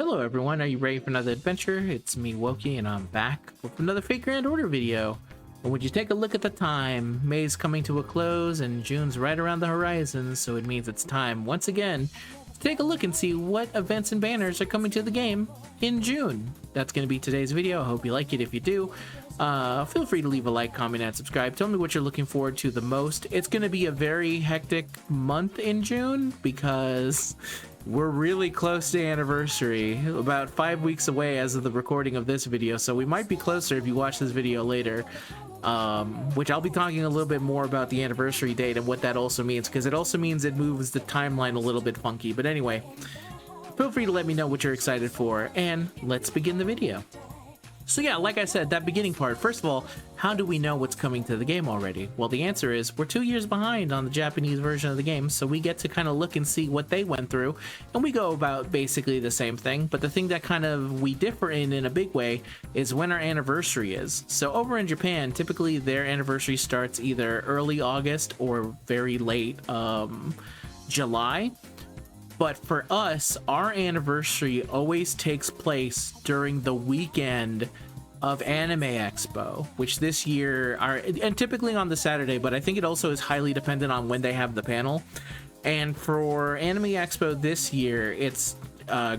Hello everyone, are you ready for another adventure? It's me, Woki, and I'm back with another Fate Grand Order video. And would you take a look at the time? May's coming to a close and June's right around the horizon, so it means it's time, once again, to take a look and see what events and banners are coming to the game in June. That's going to be today's video. I hope you like it. If you do, feel free to leave a like, comment, and subscribe. Tell me what you're looking forward to the most. It's going to be a very hectic month in June because we're really close to anniversary, about 5 weeks away as of the recording of this video, so we might be closer if you watch this video later, which I'll be talking a little bit more about the anniversary date and what that also means, because it also means it moves the timeline a little bit funky. But anyway, feel free to let me know what you're excited for, and let's begin the video. So yeah, like I said, that beginning part, first of all, how do we know what's coming to the game already? Well, the answer is we're 2 years behind on the Japanese version of the game, so we get to kind of look and see what they went through, and we go about basically the same thing. But the thing that kind of we differ in a big way is when our anniversary is. So over in Japan, typically their anniversary starts either early August or very late July. But for us, our anniversary always takes place during the weekend of Anime Expo, which this year and typically on the Saturday, but I think it also is highly dependent on when they have the panel. And for Anime Expo this year, it's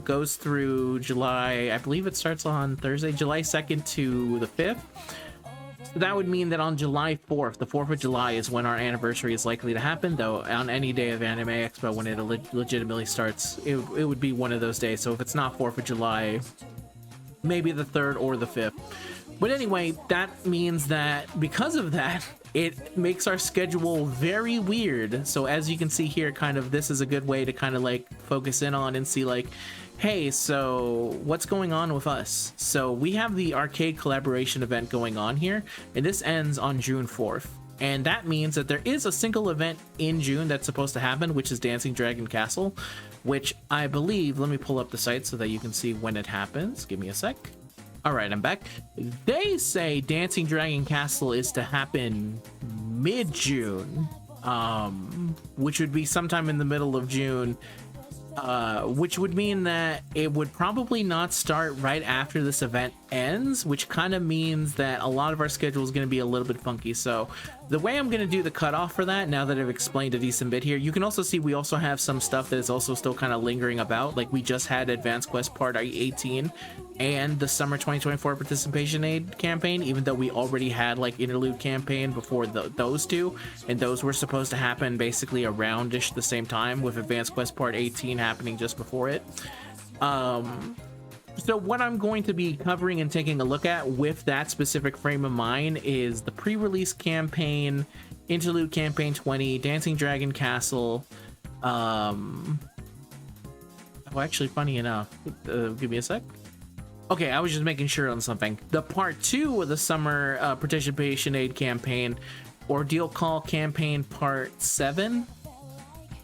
goes through July, I believe it starts on Thursday, July 2nd to the 5th. That would mean that on July 4th, the 4th of July is when our anniversary is likely to happen, though on any day of Anime Expo when it legitimately starts, it would be one of those days. So if it's not 4th of July, maybe the 3rd or the 5th. But anyway, that means that because of that, it makes our schedule very weird. So as you can see here, kind of this is a good way to kind of like focus in on and see like, hey, so what's going on with us? So we have the arcade collaboration event going on here, and this ends on June 4th. And that means that there is a single event in June that's supposed to happen, which is Dancing Dragon Castle, which I believe, let me pull up the site so that you can see when it happens. Give me a sec. All right, I'm back. They say Dancing Dragon Castle is to happen mid-June, which would be sometime in the middle of June. Which would mean that it would probably not start right after this event ends, which kind of means that a lot of our schedule is going to be a little bit funky. So the way I'm going to do the cutoff for that, now that I've explained a decent bit here, you can also see we also have some stuff that is also still kind of lingering about. Like we just had Advanced Quest Part 18 and the Summer 2024 Participation Aid campaign, even though we already had like Interlude Campaign before those two, and those were supposed to happen basically around-ish the same time, with Advanced Quest Part 18 happening just before it. So what I'm going to be covering and taking a look at with that specific frame of mind is the pre-release campaign, Interlude Campaign 20, Dancing Dragon Castle. Oh, actually, funny enough, give me a sec. Okay, I was just making sure on something. The part 2 of the Summer Participation Aid campaign, Ordeal Call Campaign Part 7.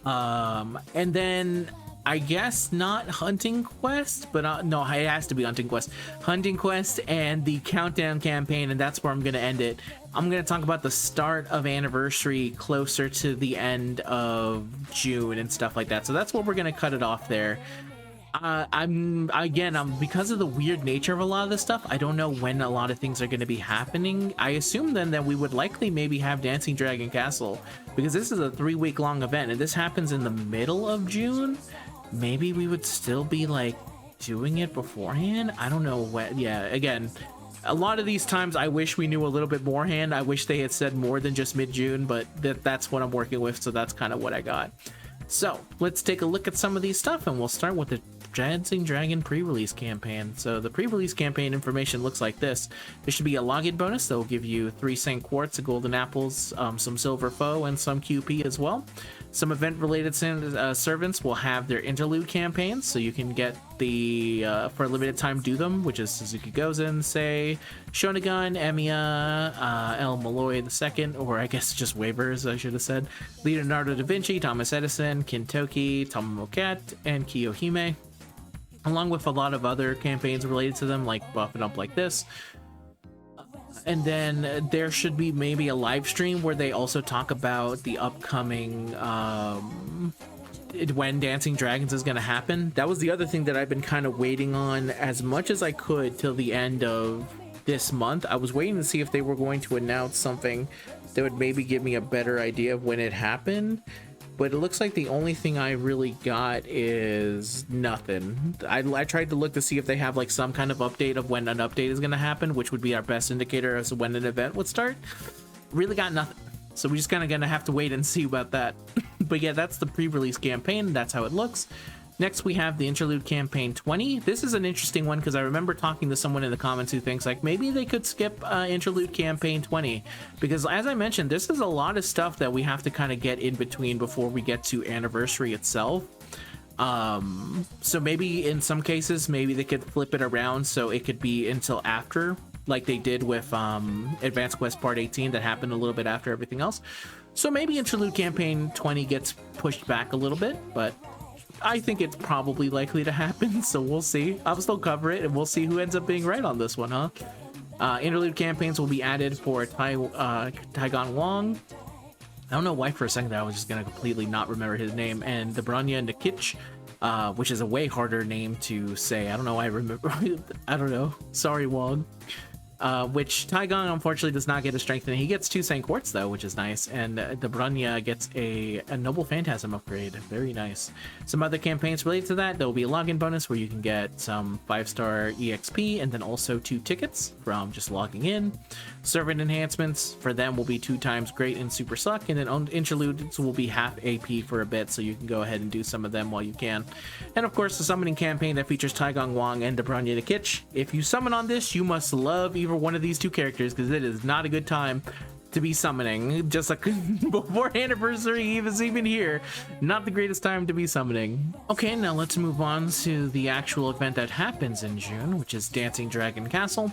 And then I guess not Hunting Quest, but no, it has to be Hunting Quest. Hunting Quest and the Countdown campaign, and that's where I'm going to end it. I'm going to talk about the start of Anniversary closer to the end of June and stuff like that. So that's what we're going to cut it off there. Because of the weird nature of a lot of this stuff, I don't know when a lot of things are going to be happening. I assume then that we would likely maybe have Dancing Dragon Castle, because this is a 3-week long event, and this happens in the middle of June. Maybe we would still be like doing it beforehand. I don't know when. Yeah, again, a lot of these times I wish we knew a little bit beforehand. I wish they had said more than just mid-June, but that's what I'm working with, so that's kind of what I got. So let's take a look at some of these stuff, and we'll start with the Dancing Dragon pre-release campaign. So the pre-release campaign information looks like this. There should be a login bonus that will give you 3 Saint Quartz, golden apples, some silver foe, and some QP as well. Some event-related servants will have their interlude campaigns, so you can get the for a limited time do them, which is Suzuki Gozen, Sei, Shonagun, Emiya, El Malloy II, or I guess just waivers, I should have said, Leonardo da Vinci, Thomas Edison, Kintoki, Tomomoket, and Kiyohime, along with a lot of other campaigns related to them, like Buff It Up Like This. And then there should be maybe a live stream where they also talk about the upcoming when Dancing Dragons is going to happen. That was the other thing that I've been kind of waiting on as much as I could till the end of this month. I was waiting to see if they were going to announce something that would maybe give me a better idea of when it happened, but it looks like the only thing I really got is nothing. I tried to look to see if they have like some kind of update of when an update is going to happen, which would be our best indicator as to when an event would start. Really got nothing. So we're just kind of going to have to wait and see about that. But yeah, that's the pre-release campaign. That's how it looks. Next, we have the Interlude Campaign 20. This is an interesting one because I remember talking to someone in the comments who thinks like maybe they could skip Interlude Campaign 20, because as I mentioned, this is a lot of stuff that we have to kind of get in between before we get to Anniversary itself. So maybe in some cases, maybe they could flip it around so it could be until after, like they did with Advanced Quest Part 18 that happened a little bit after everything else. So maybe Interlude Campaign 20 gets pushed back a little bit, but I think it's probably likely to happen, so we'll see. I'll still cover it, and we'll see who ends up being right on this one, huh? Interlude campaigns will be added for Taigon Wong. I don't know why for a second there I was just going to completely not remember his name. And the Branya Nikich, which is a way harder name to say. I don't know why I remember. I don't know. Sorry, Wong. Which Taigon unfortunately does not get a strengthening. He gets 2 Saint Quartz though, which is nice, and the Branya gets a Noble Phantasm upgrade. Very nice. Some other campaigns related to that, there will be a login bonus where you can get some 5-star EXP and then also 2 tickets from just logging in. Servant enhancements for them will be 2 times great and super suck, and then interludes will be half AP for a bit, so you can go ahead and do some of them while you can. And of course, the summoning campaign that features Taigon Wong and the Branya Nikich. If you summon on this, you must love either one of these 2 characters, because it is not a good time to be summoning. Just like before Anniversary is even here, not the greatest time to be summoning. Okay, now let's move on to the actual event that happens in June, which is Dancing Dragon Castle.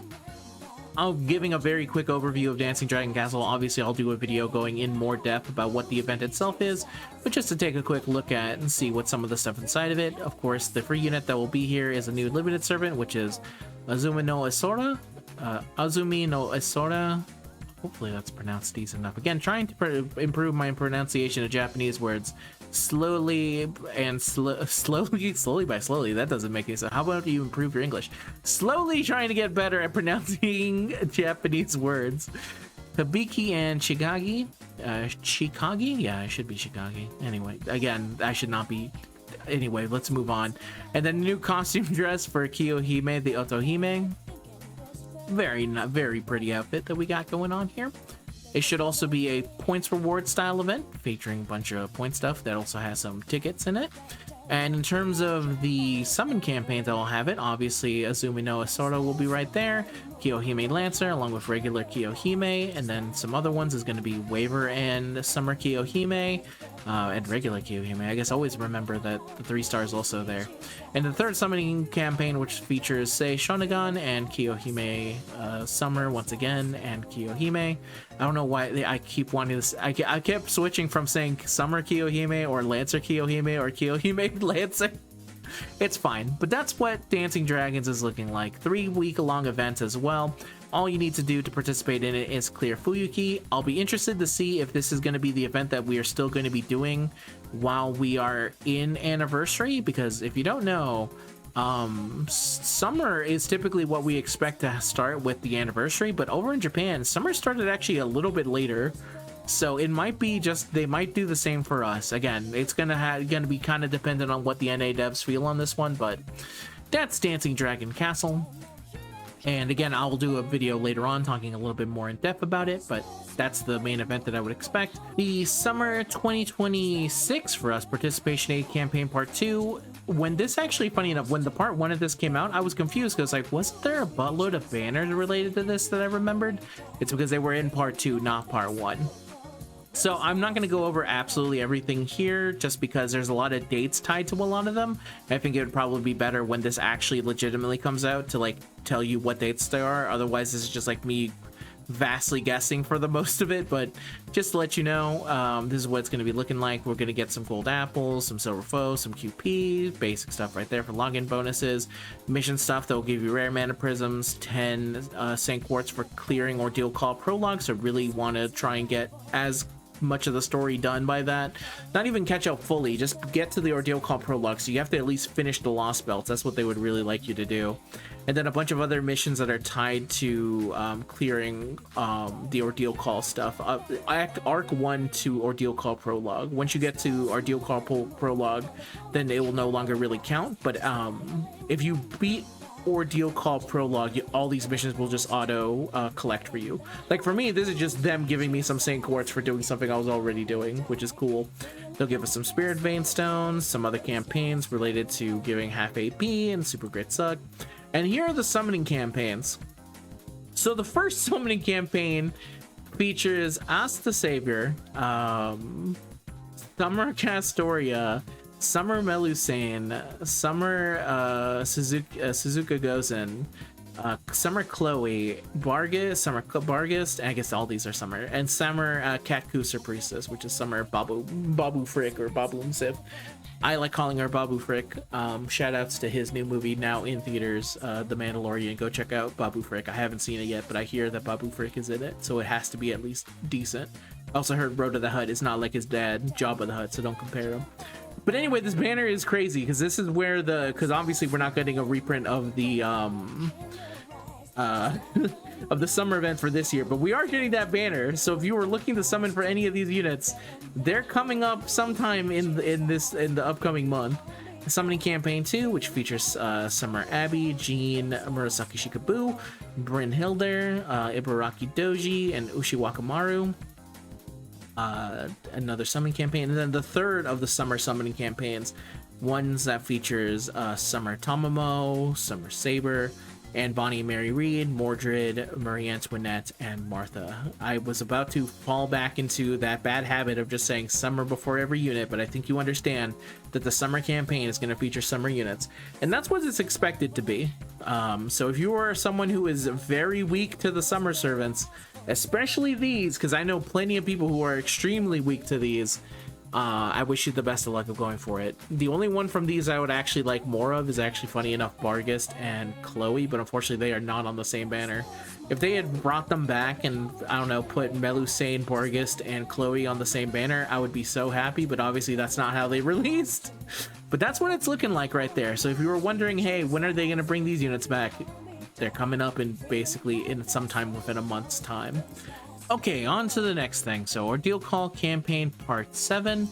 I'll giving a very quick overview of Dancing Dragon Castle. Obviously, I'll do a video going in more depth about what the event itself is, but just to take a quick look at and see what some of the stuff inside of it. Of course, the free unit that will be here is a new limited servant, which is Azumi no Esora. Azumi no Esora. Hopefully that's pronounced decent enough. Again, trying to improve my pronunciation of Japanese words slowly and slowly by slowly. That doesn't make any sense. How about you improve your English? Slowly trying to get better at pronouncing Japanese words. Hibiki and Chikagi. Chikagi? Yeah, it should be Chikagi. Anyway, again, I should not be. Anyway, let's move on. And then new costume dress for Kiyohime, the Otohime. Very pretty outfit that we got going on here. It should also be a points reward style event featuring a bunch of point stuff that also has some tickets in it. And in terms of the summon campaigns that will have it, obviously Azumi no Esora will be right there, Kiyohime Lancer along with regular Kiyohime, and then some other ones is going to be Waver and Summer Kiyohime, and regular Kiyohime. I guess always remember that the 3-star is also there. And the third summoning campaign, which features Sei Shonagon and Kiyohime Summer once again, and Kiyohime. I don't know why I keep wanting this. I kept switching from saying Summer Kiyohime or Lancer Kiyohime or Kiyohime Lancer. It's fine, but that's what Dancing Dragons is looking like. 3-week-long events as well. All you need to do to participate in it is clear Fuyuki. I'll be interested to see if this is going to be the event that we are still going to be doing while we are in Anniversary, because if you don't know, summer is typically what we expect to start with the Anniversary, but over in Japan, summer started actually a little bit later. So it might be just, they might do the same for us. Again, it's gonna be kind of dependent on what the NA devs feel on this one, but that's Dancing Dragon Castle. And again, I'll do a video later on talking a little bit more in depth about it, but that's the main event that I would expect. The Summer 2026 for us, Participation Aid Campaign Part 2. When this actually, funny enough, when the Part 1 of this came out, I was confused because like, wasn't there a buttload of banners related to this that I remembered? It's because they were in Part 2, not Part 1. So I'm not going to go over absolutely everything here just because there's a lot of dates tied to a lot of them. I think it would probably be better when this actually legitimately comes out to like tell you what dates there are. Otherwise, this is just like me vastly guessing for the most of it. But just to let you know, this is what it's going to be looking like. We're going to get some gold apples, some silver foes, some QP, basic stuff right there for login bonuses, mission stuff that will give you rare mana prisms, 10 Saint Quartz for clearing Ordeal Call prologue. So really want to try and get as much of the story done by that. Not even catch up fully, just get to the Ordeal Call Prologue, so you have to at least finish the Lost Belts. That's what they would really like you to do. And then a bunch of other missions that are tied to clearing the Ordeal Call stuff. Arc 1 to Ordeal Call Prologue. Once you get to Ordeal Call Prologue, then it will no longer really count. But if you beat Ordeal Call Prologue, all these missions will just auto collect for you. Like for me, this is just them giving me some Saint Quartz for doing something I was already doing, which is cool. They'll give us some Spirit Vein Stones, some other campaigns related to giving half AP and Super Great Suck. And here are the summoning campaigns. So the first summoning campaign features Ask the Savior, Summer Castoria, Summer Melusane, Summer Suzuka Gozen, Summer Chloe, Bargus, Summer Bargus, I guess all these are Summer, and Summer Cat Kuser Priestess, which is Summer Babu Frick or Babu Sif. I like calling her Babu Frick. Shout outs to his new movie now in theaters, The Mandalorian. Go check out Babu Frick. I haven't seen it yet, but I hear that Babu Frick is in it, so it has to be at least decent. I also heard Road to the Hutt is not like his dad, Jabba the Hutt, so don't compare them. But anyway, this banner is crazy because this is where because obviously we're not getting a reprint of the of the summer event for this year, but we are getting that banner. So if you were looking to summon for any of these units, they're coming up sometime in the upcoming month. The Summoning Campaign 2, which features Summer Abby, Jean, Murasaki Shikabu, Bryn Hilder, Ibaraki Doji, and Ushiwaka Maru. Another summoning campaign, and then the third of the summer summoning campaigns, ones that features Summer Tamamo, Summer Saber, and Bonnie and Mary Reed, Mordred, Marie Antoinette, and Martha. I was about to fall back into that bad habit of just saying summer before every unit, but I think you understand that the summer campaign is going to feature summer units, and that's what it's expected to be. So if you are someone who is very weak to the summer servants, especially these, because I know plenty of people who are extremely weak to these, I wish you the best of luck of going for it. The only one from these I would actually like more of is actually, funny enough, Bargist and Chloe, but unfortunately they are not on the same banner. If they had brought them back and, I don't know, put Melusane, Bargist, and Chloe on the same banner, I would be so happy, but obviously that's not how they released. But that's what it's looking like right there. So if you were wondering, hey, when are they going to bring these units back? They're coming up in basically in sometime within a month's time. Okay, on to the next thing. So Ordeal Call Campaign Part 7.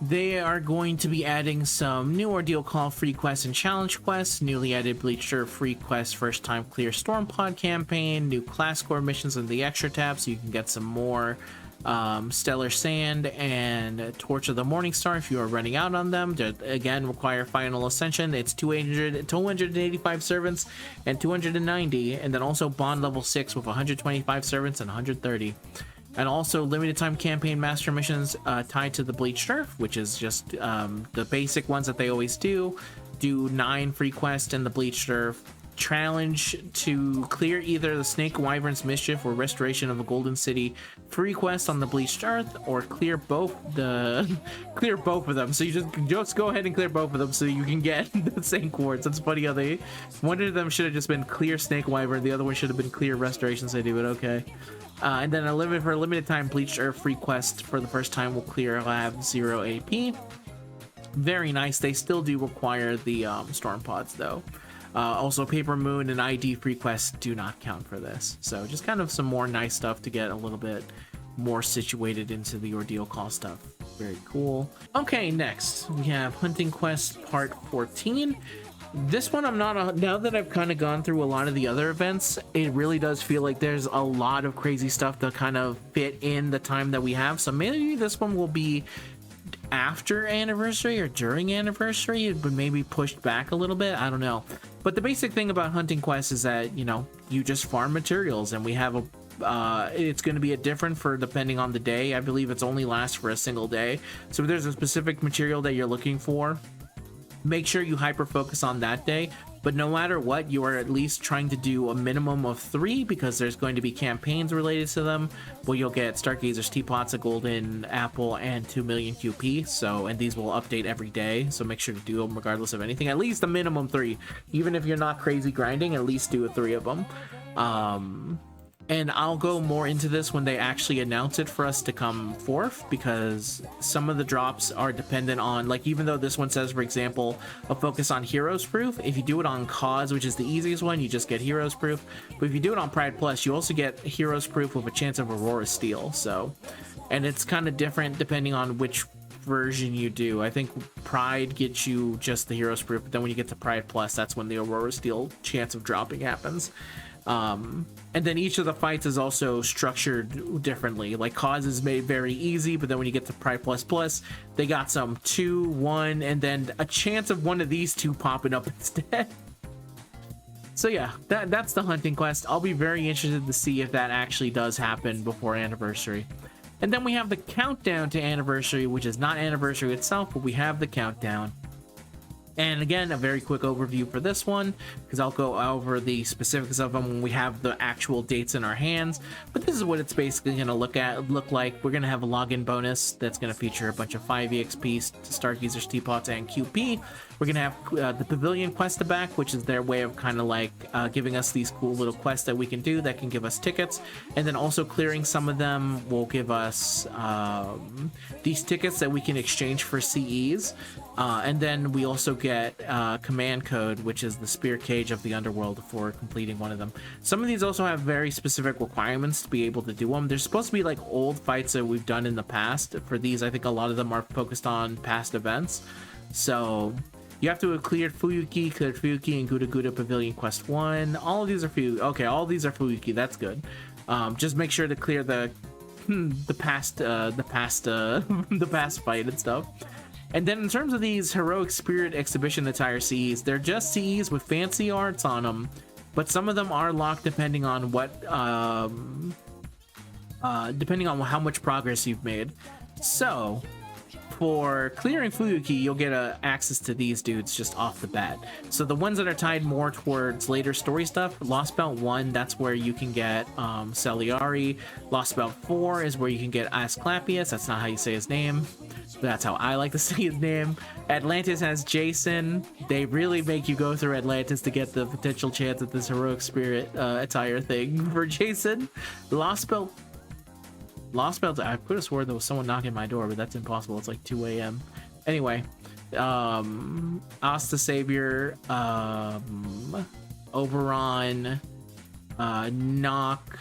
They are going to be adding some new Ordeal Call free quests and challenge quests, newly added Bleacher free quest first time clear Storm Pod campaign, new class core missions in the extra tab so you can get some more Stellar Sand and Torch of the Morningstar if you are running out on them. They again require Final Ascension. It's 285 servants and 290, and then also Bond level 6 with 125 servants and 130. And also limited time campaign master missions tied to the Bleached Turf, which is just the basic ones that they always do. Do 9 free quests in the Bleached Turf. Challenge to clear either the Snake Wyvern's Mischief or Restoration of a Golden City free quest on the Bleached Earth, or clear both of them. So you just go ahead and clear both of them so you can get the Saint Quartz. It's funny how one of them should have just been clear Snake Wyvern, the other one should have been clear Restoration City, but okay. And then for a limited time Bleached Earth free quest for the first time will clear Lab 0 AP. Very nice. They still do require the Storm Pods though. Also, Paper Moon and ID free quests do not count for this. So just kind of some more nice stuff to get a little bit more situated into the Ordeal Call stuff. Very cool. Okay, next we have Hunting Quest Part 14. This one now that I've kind of gone through a lot of the other events, it really does feel like there's a lot of crazy stuff to kind of fit in the time that we have. So maybe this one will be after anniversary or during anniversary, but maybe pushed back a little bit. I don't know. But the basic thing about Hunting Quest is that, you know, you just farm materials, and we have it's going to be different for depending on the day. I believe it's only lasts for a single day. So if there's a specific material that you're looking for, make sure you hyper focus on that day. But no matter what, you are at least trying to do a minimum of 3, because there's going to be campaigns related to them where you'll get Stargazer's Teapots, a Golden Apple, and 2 million QP. So, and these will update every day. So make sure to do them regardless of anything. At least a minimum 3. Even if you're not crazy grinding, at least do 3 of them. And I'll go more into this when they actually announce it for us to come forth, because some of the drops are dependent on, like, even though this one says, for example, a focus on Heroes Proof, if you do it on Cause, which is the easiest one, you just get Heroes Proof. But if you do it on Pride Plus, you also get Heroes Proof with a chance of Aurora Steel. So, and it's kind of different depending on which version you do. I think Pride gets you just the Heroes Proof, but then when you get to Pride Plus, that's when the Aurora Steel chance of dropping happens. And then each of the fights is also structured differently. Like Cause is made very easy, but then when you get to Pride Plus Plus, they got some 2, 1, and then a chance of one of these two popping up instead. So yeah, that's the hunting quest. I'll be very interested to see if that actually does happen before Anniversary. And then we have the countdown to Anniversary, which is not Anniversary itself, but we have the countdown. And again, a very quick overview for this one, because I'll go over the specifics of them when we have the actual dates in our hands. But this is what it's basically going to look like. We're going to have a login bonus that's going to feature a bunch of 5 EXP to start users, teapots, and QP. We're going to have the Pavilion quest back, which is their way of kind of like giving us these cool little quests that we can do that can give us tickets. And then also clearing some of them will give us these tickets that we can exchange for CEs. And then we also get command code, which is the spear cage of the underworld, for completing one of them. Some of these also have very specific requirements to be able to do them. There's supposed to be like old fights that we've done in the past. For these, I think a lot of them are focused on past events. So you have to have cleared Fuyuki, and Guda Guda Pavilion Quest 1. All of these are Fuyuki. Okay, all of these are Fuyuki. That's good. Just make sure to clear the past fight and stuff. And then in terms of these Heroic Spirit Exhibition Attire CEs, they're just CEs with fancy arts on them, but some of them are locked depending on what, depending on how much progress you've made. So, for clearing Fuyuki, you'll get access to these dudes just off the bat. So the ones that are tied more towards later story stuff, Lost Belt 1, that's where you can get Celiari. Lost Belt 4 is where you can get Asclepius. That's not how you say his name. That's how I like to say his name. Atlantis has Jason. They really make you go through Atlantis to get the potential chance at this Heroic Spirit attire thing for Jason. Lost Belt, I could have swore there was someone knocking my door, but that's impossible. It's like 2 a.m. Anyway, Asta Savior, Oberon, Nock,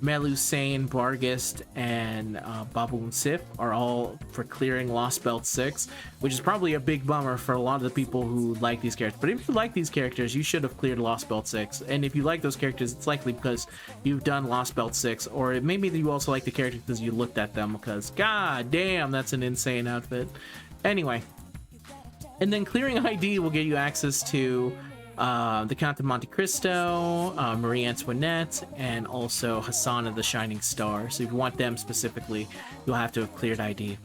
Melusane, Bargist, and Baboon Sif are all for clearing Lost Belt 6, which is probably a big bummer for a lot of the people who like these characters. But if you like these characters, you should have cleared Lost Belt 6. And if you like those characters, it's likely because you've done Lost Belt 6, or maybe you also like the characters because you looked at them, because god damn, that's an insane outfit. Anyway, and then clearing ID will get you access to the Count of Monte Cristo, Marie Antoinette, and also Hassan of the Shining Star. So if you want them specifically, you'll have to have cleared ID.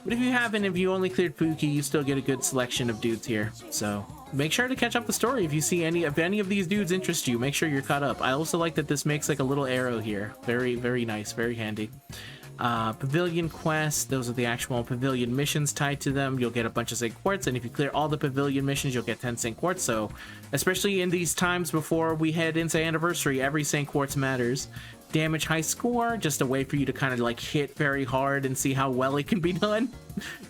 But if you haven't, if you only cleared Fuki, you still get a good selection of dudes here. So make sure to catch up the story if you see if any of these dudes interest you. Make sure you're caught up. I also like that this makes like a little arrow here. Very, very nice, very handy. Pavilion quests, those are the actual pavilion missions tied to them. You'll get a bunch of St. Quartz, and if you clear all the pavilion missions, you'll get 10 St. Quartz. So especially in these times before we head into Anniversary, every St. Quartz matters. Damage high score, just a way for you to kind of like hit very hard and see how well it can be done.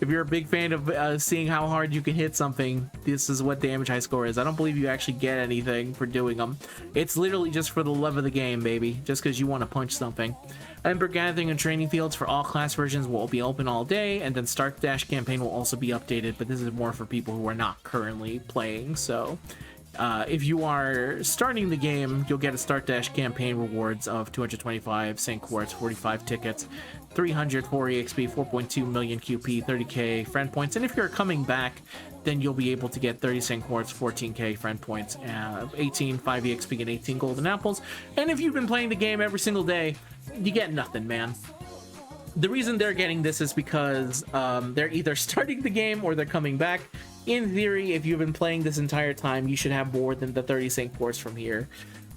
If you're a big fan of seeing how hard you can hit something, this is what damage high score is. I don't believe you actually get anything for doing them. It's literally just for the love of the game, baby, just because you want to punch something. Ember Gathering and Training Fields for all class versions will be open all day, and then Start Dash Campaign will also be updated, but this is more for people who are not currently playing. So if you are starting the game, you'll get a Start Dash Campaign rewards of 225 St. Quartz, 45 tickets, 304 EXP, 4.2 million QP, 30k friend points, and if you're coming back, then you'll be able to get 30 St. Quartz, 14k friend points, 18 5 EXP, and 18 golden apples. And if you've been playing the game every single day, you get nothing, man. The reason they're getting this is because they're either starting the game or they're coming back. In theory, if you've been playing this entire time, you should have more than the 30 St. Quartz from here.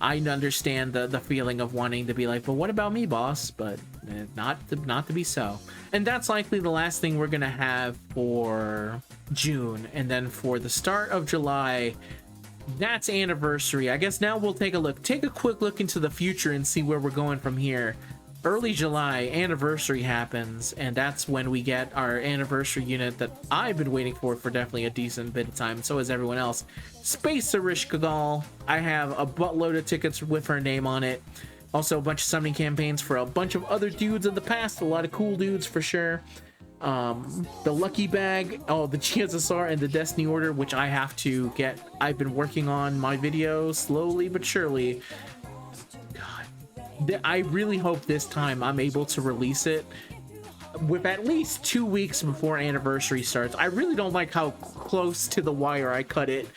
I understand the feeling of wanting to be like, but what about me, boss? But not to be so. And that's likely the last thing we're going to have for June. And then for the start of July, that's anniversary. I guess now we'll take a quick look into the future and see where we're going from here. Early July, anniversary happens, and that's when we get our anniversary unit that I've been waiting for definitely a decent bit of time. So has everyone else. Space Arish Kagal. I have a buttload of tickets with her name on it. Also a bunch of summoning campaigns for a bunch of other dudes of the past. A lot of cool dudes for sure. The Lucky Bag, oh, the GSSR and the Destiny Order, which I have to get. I've been working on my video slowly but surely. God, I really hope this time I'm able to release it with at least 2 weeks before anniversary starts. I really don't like how close to the wire I cut it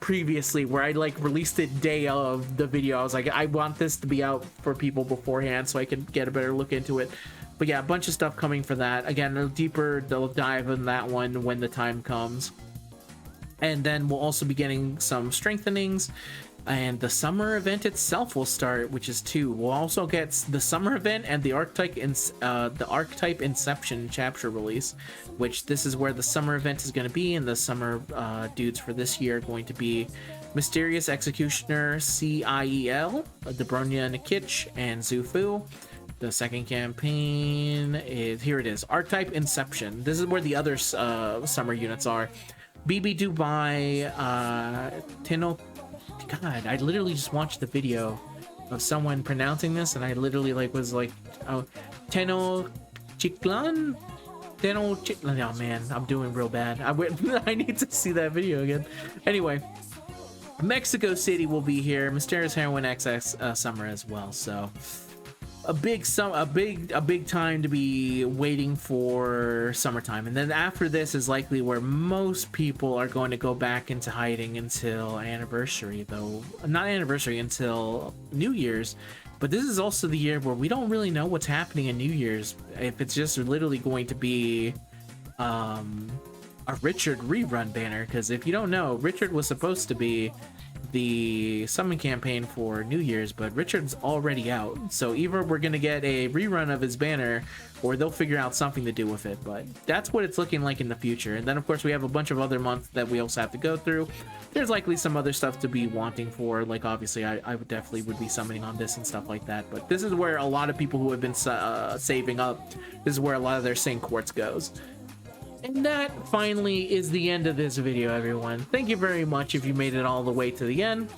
previously, where I like released it day of the video. I was like, I want this to be out for people beforehand so I can get a better look into it. But yeah, a bunch of stuff coming for that. Again, a deeper dive in that one when the time comes. And then we'll also be getting some strengthenings. And the summer event itself will start, which is 2. We'll also get the summer event and the archetype Inception chapter release, which this is where the summer event is going to be. And the summer dudes for this year are going to be Mysterious Executioner CIEL, Dobronya Nikich, and Zufu. The second campaign is, here it is, Archetype Inception. This is where the other summer units are. BB Dubai, Teno. God, I literally just watched the video of someone pronouncing this, and I literally was like, oh, Teno Chiklan? Teno Chiklan. Oh man, I'm doing real bad. I need to see that video again. Anyway, Mexico City will be here. Mysterious Heroine XX summer as well. So a big time to be waiting for summertime. And then after this is likely where most people are going to go back into hiding until anniversary, though not anniversary, until New Year's. But this is also the year where we don't really know what's happening in New Year's, if it's just literally going to be a Richard rerun banner. Because if you don't know, Richard was supposed to be the summon campaign for New Year's, but Richard's already out, so either we're gonna get a rerun of his banner or they'll figure out something to do with it. But that's what it's looking like in the future. And then of course we have a bunch of other months that we also have to go through. There's likely some other stuff to be wanting for, like obviously I would definitely be summoning on this and stuff like that. But this is where a lot of people who have been saving up, this is where a lot of their Saint Quartz goes. And that finally is the end of this video, everyone. Thank you very much if you made it all the way to the end.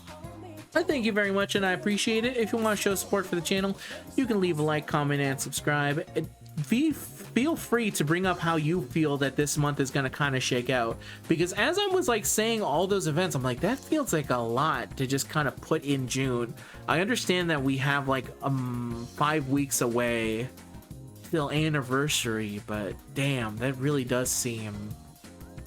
I thank you very much and I appreciate it. If you want to show support for the channel, you can leave a like, comment, and subscribe. Feel free to bring up how you feel that this month is going to kind of shake out. Because as I was like saying all those events, I'm like, that feels like a lot to just kind of put in June. I understand that we have like 5 weeks away till anniversary, but damn, that really does seem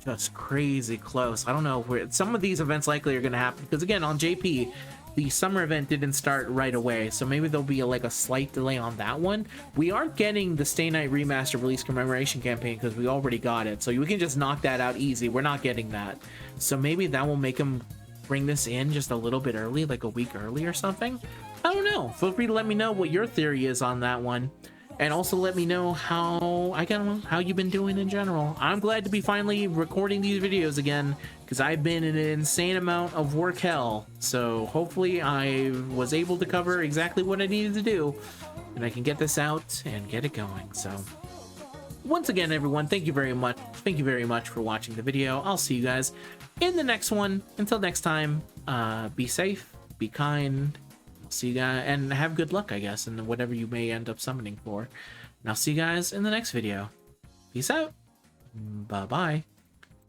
just crazy close. I don't know where some of these events likely are going to happen, because again, on JP the summer event didn't start right away, so maybe there'll be a slight delay on that one. We aren't getting the Stay Night Remaster Release Commemoration Campaign because we already got it, so we can just knock that out easy. We're not getting that, so maybe that will make them bring this in just a little bit early, like a week early or something. I don't know. Feel free to let me know what your theory is on that one. And also let me know how you've been doing in general. I'm glad to be finally recording these videos again, because I've been in an insane amount of work hell. So hopefully I was able to cover exactly what I needed to do, and I can get this out and get it going. So once again, everyone, thank you very much. Thank you very much for watching the video. I'll see you guys in the next one. Until next time, be safe, be kind. See you guys, and have good luck, I guess, in whatever you may end up summoning for. And I'll see you guys in the next video. Peace out. Bye-bye.